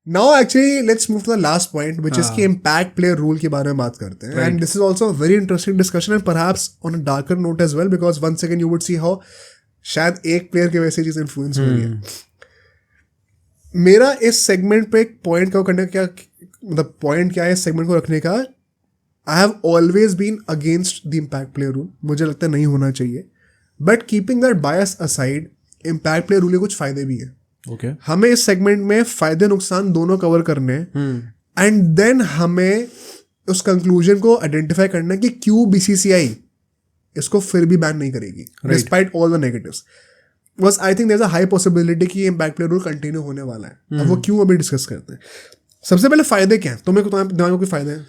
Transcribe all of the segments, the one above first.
Now actually let's move to the last point, which is कि impact player rule के बारे में बात करते हैं. And this is also a very interesting discussion and perhaps on a darker note as well, because once again you would see how शायद एक player की वजह से चीज़ influence हो रही है. मेरा इस segment पे एक point का करने का मतलब point क्या है इस segment को रखने का, I have always been against the impact player rule. मुझे लगता है नहीं होना चाहिए. But keeping that bias aside, impact player rule के कुछ फायदे भी हैं. Okay. हमें इस सेगमेंट में फायदे नुकसान दोनों कवर करने एंड देन हमें उस कंक्लूजन को आइडेंटिफाई करना कि क्यों बीसीसीआई इसको फिर भी बैन नहीं करेगी डिस्पाइट ऑल द नेगेटिव्स. बस I think there is a high possibility कि इम्पैक्ट प्लेयर रूल कंटिन्यू होने वाला है. अब वो क्यों अभी डिस्कस करते हैं. सबसे पहले फायदे क्या हैं तुम्हें दिमाग में कोई फायदे हैं?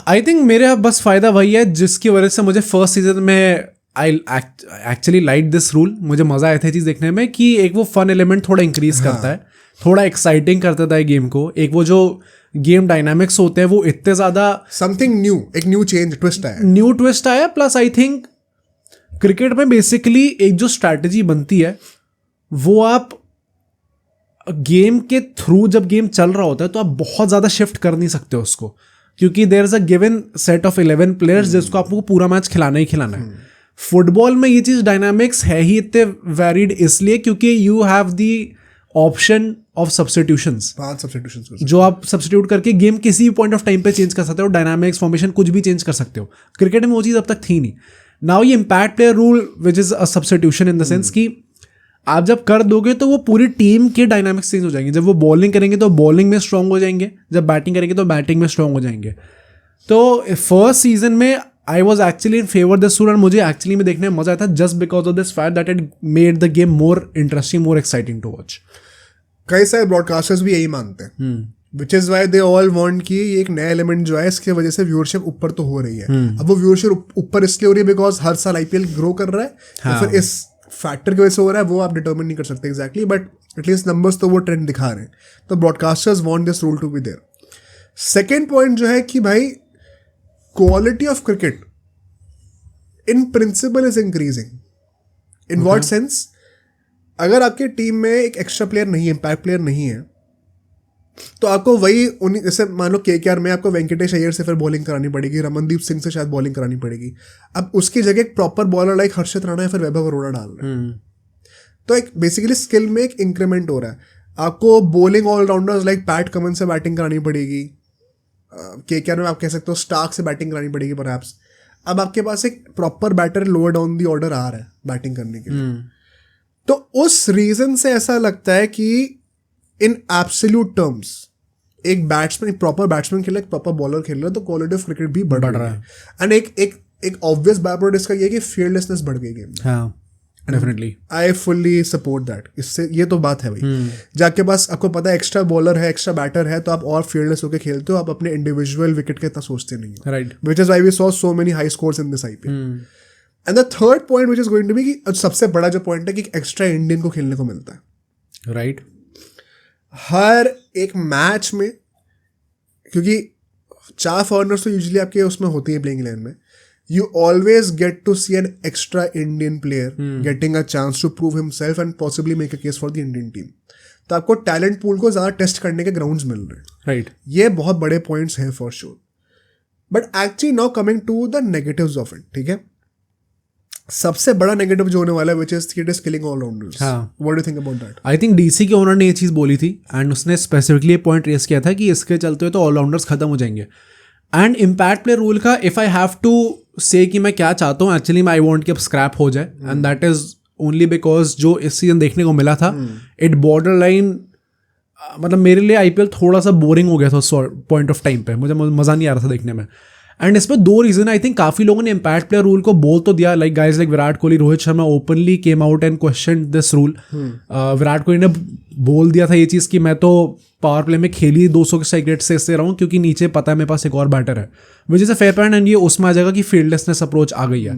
आई थिंक मेरे बस फायदा वही है जिसकी वजह से मुझे फर्स्ट सीजन में I actually like this rule. मुझे मजा आया था चीज़ देखने में कि एक वो फन एलिमेंट थोड़ा इंक्रीज करता है, थोड़ा एक्साइटिंग करता था गेम को. एक वो जो गेम डायनामिक्स होते हैं वो इतने ज़्यादा समथिंग न्यू, एक न्यू चेंज न्यू ट्विस्ट आया. प्लस आई थिंक क्रिकेट में बेसिकली एक जो स्ट्रैटेजी बनती है वो आप गेम के थ्रू जब गेम चल रहा होता है तो आप बहुत ज़्यादा शिफ्ट कर नहीं सकते उसको, क्योंकि there is a given set of 11 players जिसको आपको पूरा मैच खिलाना ही खिलाना है. फुटबॉल में ये चीज़ डायनामिक्स है ही इतने वेरिड इसलिए क्योंकि you have the option of substitutions, जो आप सब्स्टिट्यूट करके गेम किसी भी पॉइंट ऑफ टाइम पे चेंज कर सकते हो. डायनामिक्स फॉर्मेशन कुछ भी चेंज कर सकते हो. क्रिकेट में वो चीज़ अब तक थी नहीं. नाउ ये impact player rule which is a substitution in the sense कि आप जब कर दोगे तो वो पूरी टीम के डायनामिक्स चेंज हो जाएंगे. जब वो बॉलिंग करेंगे तो बॉलिंग में स्ट्रांग हो जाएंगे, जब बैटिंग करेंगे तो बैटिंग में स्ट्रांग हो जाएंगे. तो फर्स्ट सीजन में I was actually in favour this rule, मुझे एक्चुअली में देखने में मजा आया था just because of this fact that it made the game more interesting, more exciting to watch. कई सारे ब्रॉडकास्टर्स भी यही मानते हैं, which is why they all want कि ये एक नया एलिमेंट जो है इसके वजह से व्यूअरशिप ऊपर तो हो रही है. अब वो व्यूअरशिप ऊपर इसलिए हो रही है बिकॉज हर साल आईपीएल ग्रो कर रहा है. तो फिर इस फैक्टर की वजह से हो रहा है, वो आप डिटर्मिन नहीं कर सकते एग्जैक्टली, बट एटलीस्ट नंबर्स तो वो ट्रेंड दिखा रहे हैं. तो broadcasters want this rule to be there. Second point जो है कि भाई quality of cricket in principle is increasing. In what sense? अगर आपके टीम में एक एक्स्ट्रा प्लेयर नहीं है, इम्पैक्ट प्लेयर नहीं है, तो आपको वही जैसे मान लो केकेआर में आपको वेंकटेश अय्यर से फिर बॉलिंग करानी पड़ेगी, रमनदीप सिंह से शायद बॉलिंग करानी पड़ेगी. अब उसकी जगह एक प्रॉपर बॉलर लाइक हर्षित राणा या फिर वैभव अरोड़ा डाल रहे हैं. तो एक बेसिकली स्किल में एक इंक्रीमेंट हो रहा है. आपको bowling allrounders like PAT Cummins से बैटिंग करानी पड़ेगी. केकेआर में आप कह सकते हो स्टार्क से बैटिंग करानी पड़ेगी परहैप्स. अब आपके पास एक proper batter lower down the order आ रहा है बैटिंग करने के लिए. तो उस रीजन से ऐसा लगता है कि इन एब्सोल्यूट टर्म्स एक बैट्समैन, एक प्रॉपर बैट्समैन खेल रहा है, एक प्रॉपर बॉलर खेल रहा है, तो क्वालिटी ऑफ क्रिकेट भी बढ़ रहा है. एंड एक ऑब्वियस बाय प्रोडक्ट इसका ये है कि फील्डलेसनेस बढ़ गई गेम में. Definitely I fully support that. इससे ये तो बात है भाई, जाके पास आपको पता है एक्स्ट्रा बॉलर है, एक्स्ट्रा बैटर है, तो आप और फील्डलेस होकर खेलते हो. आप अपने इंडिविजुअल विकेट के इतना सोचते नहीं हो. Right. Which is why we saw so many high scores in this IPL. And the third point which is going to be कि सबसे बड़ा जो पॉइंट है कि एक्स्ट्रा इंडियन को खेलने को मिलता है. राइट. हर एक मैच में, क्योंकि 4 फॉरनर्स तो यूजुअली आपके उसमें होती है प्लेइंग इलेवन में, you always get to see an extra Indian player getting a chance to prove himself and possibly make a case for the Indian team. तो आपको टैलेंट पूल को ज़्यादा टेस्ट करने के ग्राउंड्स मिल रहे हैं. राइट. ये बहुत बड़े पॉइंट्स हैं for sure. But actually now coming to the negatives of it. ठीक है, सबसे बड़ा नेगेटिव जो होने वाला है which is it is killing all rounders. What do you think about that? I think DC के ओनर ने ये चीज़ बोली थी एंड उसने स्पेसिफिकली ये पॉइंट रेस किया था कि इसके चलते हुए तो ऑलराउंडर्स खत्म हो जाएंगे. एंड इम्पैक्ट प्लेयर रूल का इफ आई हैव टू से कि मैं क्या चाहता हूँ, एक्चुअली आई वॉन्ट कि अब स्क्रैप हो जाए. And that is only because जो इस सीजन देखने को मिला था इट बॉर्डर लाइन, मतलब मेरे लिए आईपीएल थोड़ा सा बोरिंग हो गया था उस पॉइंट ऑफ टाइम पे. मुझे मज़ा नहीं आ रहा था देखने में. एंड इस पर 2 रीजन आई थिंक. काफ़ी लोगों ने इम्पैक्ट प्लेयर रूल को बोल तो दिया, like guys like Virat Kohli, Rohit Sharma openly came out and question this rule. Virat Kohli ने बोल दिया था ये चीज़ कि मैं तो पावर प्ले में खेली 200 के स्ट्राइक रेट से इससे रहा हूँ क्योंकि नीचे पता है मेरे पास एक और बैटर है, which is a fair point. And ये उसमें आ जाएगा कि फील्डलेसनेस अप्रोच आ गई है.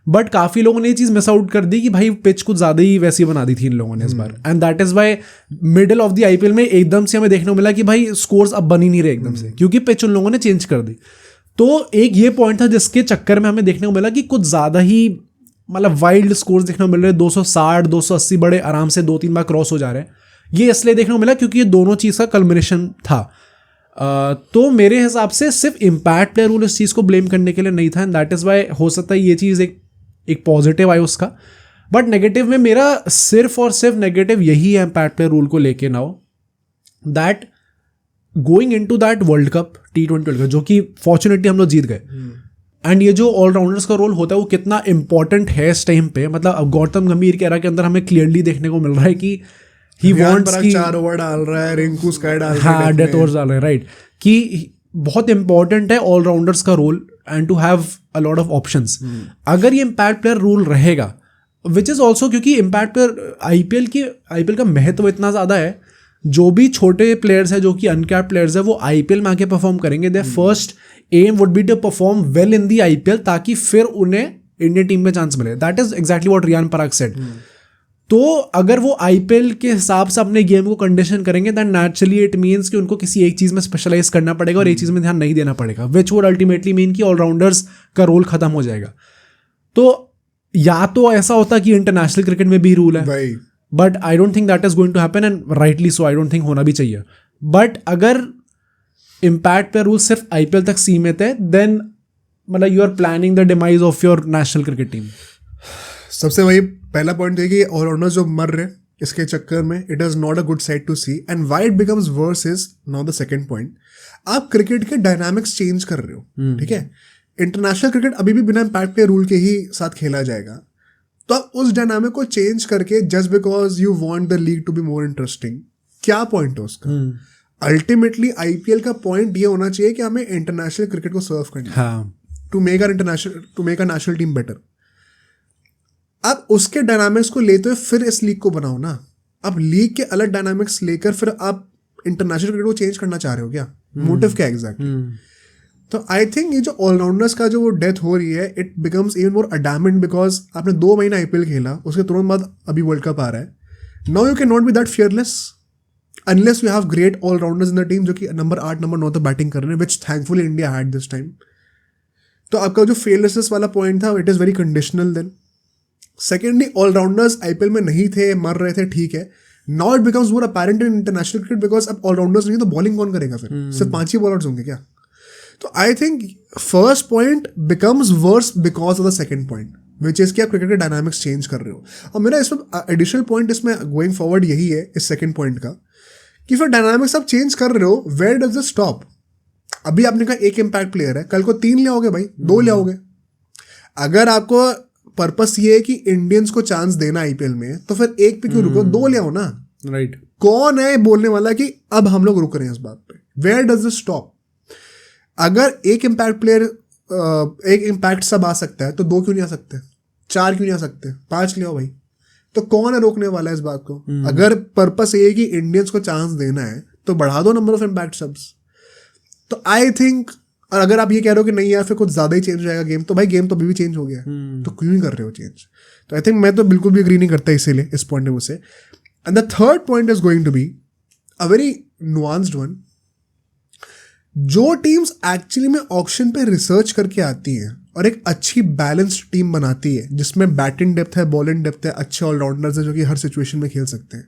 बट काफ़ी लोगों ने ये चीज़ मिस आउट कर दी कि भाई पिच कुछ ज़्यादा ही वैसी बना दी थी इन लोगों ने इस बार. And that is why middle of the IPL में एकदम से हमें देखने को मिला कि भाई स्कोर्स अब बन ही नहीं रहे एकदम से, क्योंकि पिच उन लोगों ने चेंज कर दी. तो एक ये पॉइंट था जिसके चक्कर में हमें देखने को मिला कि कुछ ज़्यादा ही मतलब वाइल्ड स्कोर्स देखने को मिल रहे हैं. 260 280 बड़े आराम से 2-3 बार क्रॉस हो जा रहे हैं. ये इसलिए देखने को मिला क्योंकि ये दोनों चीज़ का कल्मिनेशन था। तो मेरे हिसाब से सिर्फ इम्पैक्ट प्लेयर रूल इस चीज़ को ब्लेम करने के लिए नहीं था, एंड दैट इज़ वाई हो सकता है ये चीज़ एक पॉजिटिव आए उसका। बट नेगेटिव में मेरा सिर्फ और सिर्फ नेगेटिव यही है इम्पैक्ट प्लेयर रूल को लेके now, that going into that world cup T20 world cup, जो कि फॉर्चुनेटली हम लोग जीत गए, एंड ये जो ऑलराउंडर्स का रोल होता है वो कितना इंपॉर्टेंट है इस टाइम पे। मतलब अब गौतम गंभीर के एरा के अंदर हमें क्लियरली देखने को मिल रहा है कि ही वांट्स की 4 ओवर डाल रहा है, रिंकू स्काई डाल रहा है, हाँ डेथ ओवर्स डाल रहे हैं, राइट, कि बहुत इंपॉर्टेंट है ऑलराउंडर्स का role and to have a lot of options. अगर ये इम्पैक्ट प्लेयर रूल रहेगा, विच इज़ ऑल्सो क्योंकि इम्पैक्ट प्लेयर आईपीएल का महत्व इतना ज़्यादा है, जो भी छोटे प्लेयर्स हैं जो कि अनकैप्ड प्लेयर्स है वो आईपीएल में आके परफॉर्म करेंगे, their first aim would be to perform well in the IPL, ताकि फिर उन्हें इंडियन टीम में चांस मिले। That is exactly what Riyan Parag said. तो अगर वो आईपीएल के हिसाब से अपने गेम को कंडीशन करेंगे, दैन नेचुरली इट मीन्स कि उनको किसी एक चीज़ में स्पेशलाइज करना पड़ेगा और एक चीज़ में ध्यान नहीं देना पड़ेगा, विच वुड अल्टीमेटली मीन कि ऑलराउंडर्स का रोल खत्म हो जाएगा। तो या तो ऐसा होता कि इंटरनेशनल क्रिकेट में भी रूल है, but I don't think that is going to happen, and rightly so, I don't think होना भी चाहिए। बट अगर इम्पैक्ट पे रूल सिर्फ आईपीएल तक सीमित है, देन मतलब you are planning the demise of your national cricket team. सबसे वही पहला पॉइंट है कि ऑलराउंडर्स जो मर रहे इसके चक्कर में, it is not a good side to see, and why it becomes worse is now the second point. आप क्रिकेट के डायनामिक्स चेंज कर रहे हो, ठीक है। इंटरनेशनल क्रिकेट अभी भी बिना इम्पैक्ट पे रूल के ही साथ खेला जाएगा, तो आप उस डायनामिक को चेंज करके just because you want the league to be more interesting, क्या पॉइंट है उसका? अल्टीमेटली आईपीएल का पॉइंट ये होना चाहिए कि हमें इंटरनेशनल क्रिकेट को सर्व करना है, to make a national team better. आप उसके डायनामिक्स को लेते हुए फिर इस लीग को बनाओ ना। अब लीग के अलग डायनामिक्स लेकर फिर आप इंटरनेशनल क्रिकेट को चेंज करना चाह रहे हो क्या? मोटिव क्या एग्जैक्टली? तो आई थिंक ये जो ऑलराउंडर्स का जो वो डेथ हो रही है, it becomes even more adamant, because आपने 2 महीने आईपीएल खेला, उसके तुरंत बाद अभी वर्ल्ड कप आ रहा है। Now you can not be that fearless unless you have great allrounders in the team जो कि नंबर 8 नंबर 9 तक बैटिंग कर रहे हैं, which thankfully India had this time. तो आपका जो फेयरलेसनेस वाला पॉइंट था, it is very conditional then. Secondly, allrounders IPL में नहीं थे, मर रहे थे, ठीक है। Now it becomes more apparent in international cricket, because अब ऑलराउंडर्स नहीं तो बॉलिंग कौन करेगा फिर? सिर्फ 5 ही बॉलर्स होंगे क्या? तो I think first point becomes worse because of the second point, which is कि आप क्रिकेट के डायनामिक्स चेंज कर रहे हो। और मेरा इसमें एडिशनल पॉइंट इसमें गोइंग फॉरवर्ड यही है इस सेकेंड पॉइंट का, कि फिर डायनामिक्स आप चेंज कर रहे हो, वेयर डज इट स्टॉप? अभी आपने कहा एक इम्पैक्ट प्लेयर है, कल को 3 ले आओगे भाई, 2 ले आओगे। अगर आपको पर्पस ये है कि इंडियंस को चांस देना आईपीएल में, तो फिर एक पे क्यों रुको? 2 ले आओ ना, राइट। कौन है बोलने वाला कि अब हम लोग रुक रहे हैं इस बात पे? Where does it stop? अगर एक इम्पैक्ट प्लेयर, एक इम्पैक्ट सब आ सकता है, तो 2 क्यों नहीं आ सकते? 4 क्यों नहीं आ सकते? 5 ले आओ भाई। तो कौन है रोकने वाला है इस बात को? अगर पर्पस ये है कि इंडियंस को चांस देना है, तो बढ़ा दो नंबर ऑफ इम्पैक्ट सब्स। तो आई थिंक, और अगर आप ये कह रहे हो कि नहीं यार फिर कुछ ज़्यादा ही चेंज हो जाएगा गेम, तो भाई गेम तो अभी भी चेंज हो गया है, तो क्यों नहीं कर रहे हो चेंज? तो आई थिंक मैं तो बिल्कुल भी एग्री नहीं करता इसीलिए इस पॉइंट में से। And the third point is going to be a very nuanced one. जो टीम्स एक्चुअली में ऑक्शन पे रिसर्च करके आती हैं और एक अच्छी बैलेंस्ड टीम बनाती है, जिसमें बैटिंग डेप्थ है, बॉलिंग डेप्थ है, अच्छे ऑलराउंडर्स हैं जो कि हर सिचुएशन में खेल सकते हैं,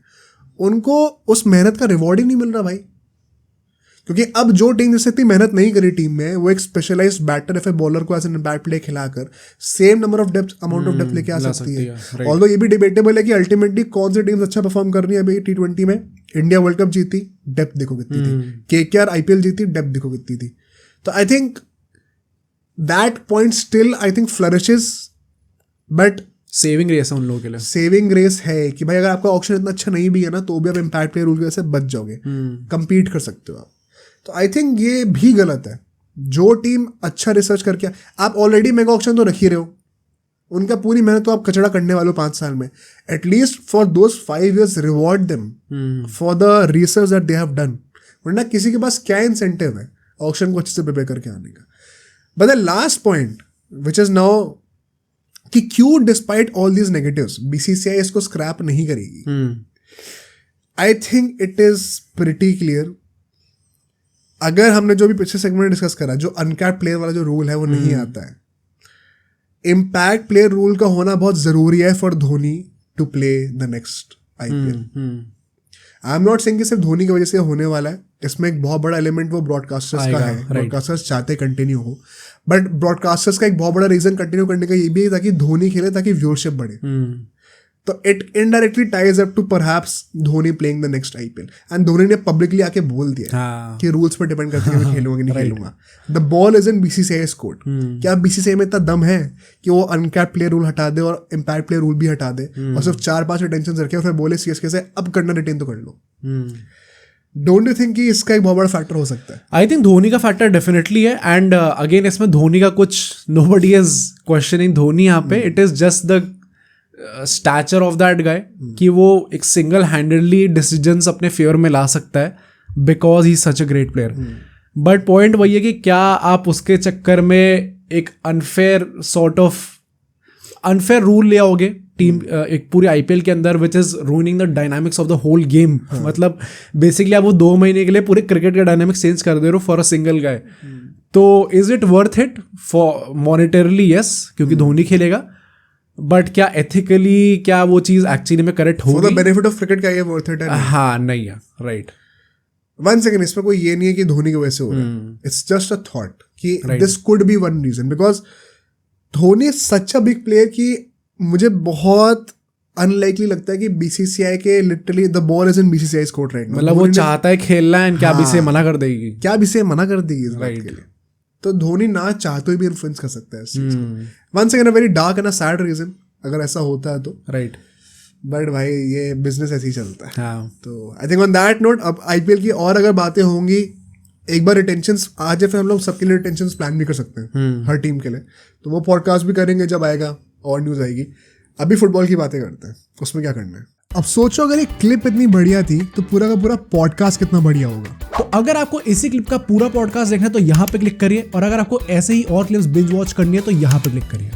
उनको उस मेहनत का रिवॉर्ड ही नहीं मिल रहा भाई। क्योंकि अब जो टीम जिससे इतनी मेहनत नहीं करी टीम में, वो एक स्पेशलाइज्ड बैटर या फिर बॉलर को एज एन इम्पैक्ट प्ले खिलाकर same number of depth, amount of depth लेके आ सकती है। ऑल्दो ये भी डिबेटेबल है कि अल्टीमेटली कौन सी टीम्स अच्छा परफॉर्म कर रही है। अभी T20 में इंडिया वर्ल्ड कप जीती, डेप्थ देखो कितनी थी। KKR आईपीएल जीती, डेप्थ देखो कितनी थी। तो I think that point still I think flourishes, but saving race है उन लोगों के लिए। सेविंग रेस है कि भाई अगर आपका ऑप्शन इतना अच्छा नहीं भी है ना, तो भी आप इम्पैक्ट प्ले रूल की वजह से बच जाओगे, कंपीट कर सकते हो आप। तो आई थिंक ये भी गलत है। जो टीम अच्छा रिसर्च करके, आप ऑलरेडी मेगा ऑक्शन तो रख ही रहे हो, उनका पूरी मेहनत तो आप कचड़ा करने वाले हो 5 साल में। At least for those 5 years reward them for the research that they have done. वरना किसी के पास क्या इंसेंटिव है ऑक्शन को अच्छे से प्रिपेयर करके आने का? But the last point which is now कि क्यों despite all these negatives BCCI इसको स्क्रैप नहीं करेगी। I think it is pretty clear. अगर हमने जो भी पिछले सेगमेंट में डिस्कस करा, जो अनकैप्ड प्लेयर वाला जो रूल है वो नहीं आता है, इम्पैक्ट प्लेयर रूल का होना बहुत जरूरी है for Dhoni to play the next IPL. I am not saying कि सिर्फ धोनी की वजह से होने वाला है, इसमें एक बहुत बड़ा एलिमेंट वो ब्रॉडकास्टर्स का है, ब्रॉडकास्टर्स चाहते कंटिन्यू हो, बट ब्रॉडकास्टर्स का एक बहुत बड़ा रीजन कंटिन्यू करने का ये भी है ताकि धोनी खेले, ताकि व्यूअरशिप बढ़े। तो it indirectly ties up to perhaps Dhoni playing the next IPL, and Dhoni ने पब्लिकली आके बोल दिया कि रूल्स पर डिपेंड करते हैं मैं खेलूंगा कि नहीं खेलूंगा। The ball is in BCCI's court. क्या बीसीसीआई में इतना दम है कि वो अनकैप्ड प्लेयर रूल हटा दे और इम्पैक्ट प्लेयर रूल भी हटा दे और सिर्फ 4-5 रिटेंशन रखे और फिर बोले सीएसके से अब करना रिटेन तो कर लो? डोंट यू थिंक कि इसका एक बहुत बड़ा फैक्टर हो सकता है? आई थिंक धोनी का फैक्टर डेफिनेटली है, एंड अगेन इसमें धोनी का कुछ नोबडी इज क्वेश्चनिंग धोनी यहाँ पे, it is just the stature of that guy कि वो एक सिंगल हैंडेडली डिसीजंस अपने फेवर में ला सकता है because he such a great player. But point वही है कि क्या आप उसके चक्कर में एक अनफेयर रूल ले आओगे टीम एक पूरे आईपीएल के अंदर which is ruining the dynamics of the whole game. मतलब बेसिकली आप वो 2 महीने के लिए पूरे क्रिकेट के डायनामिक्स चेंज कर दे रहे हो फॉर अ सिंगल गाय। तो is it worth it for monetarily? Yes, क्योंकि धोनी खेलेगा, बट क्या एथिकली क्या वो चीज एक्चुअली में करेक्ट होगी? For the benefit of cricket क्या ये वर्थ इट है? हाँ, नहीं है, राइट। 1 सेकंड, इसमें कोई ये नहीं है कि धोनी की वजह से हो रहा है, इट्स जस्ट अ थॉट कि this could be one reason, because Dhoni is such a big player कि मुझे बहुत अनलाइकली लगता है कि बीसीसीआई के literally the ball is in BCCI's court right now. मतलब वो चाहता है खेलना है, क्या बीसीसीआई मना कर देगी? क्या बीसीसीआई मना कर देगी इस बात के लिए? तो धोनी ना चाहते हुए भी इन्फ्लुएंस कर सकता है इस चीज को। 1 second, a very dark and a sad reason अगर ऐसा होता है तो, राइट। बट भाई ये बिजनेस ऐसे ही चलता है। हाँ। तो I think on that note अब आईपीएल की और अगर बातें होंगी, एक बार रिटेंशंस आ जाए फिर हम लोग सबके लिए रिटेंशंस प्लान भी कर सकते हैं हर टीम के लिए, तो वो पॉडकास्ट भी करेंगे जब आएगा और न्यूज़ आएगी। अभी फुटबॉल की बातें करते हैं, उसमें क्या करना है। अब सोचो अगर एक क्लिप इतनी बढ़िया थी तो पूरा का पूरा पॉडकास्ट कितना बढ़िया होगा। तो अगर आपको इसी क्लिप का पूरा पॉडकास्ट देखना है तो यहाँ पे क्लिक करिए, और अगर आपको ऐसे ही और क्लिप्स बिंज वॉच करनी है तो यहाँ पे क्लिक करिए।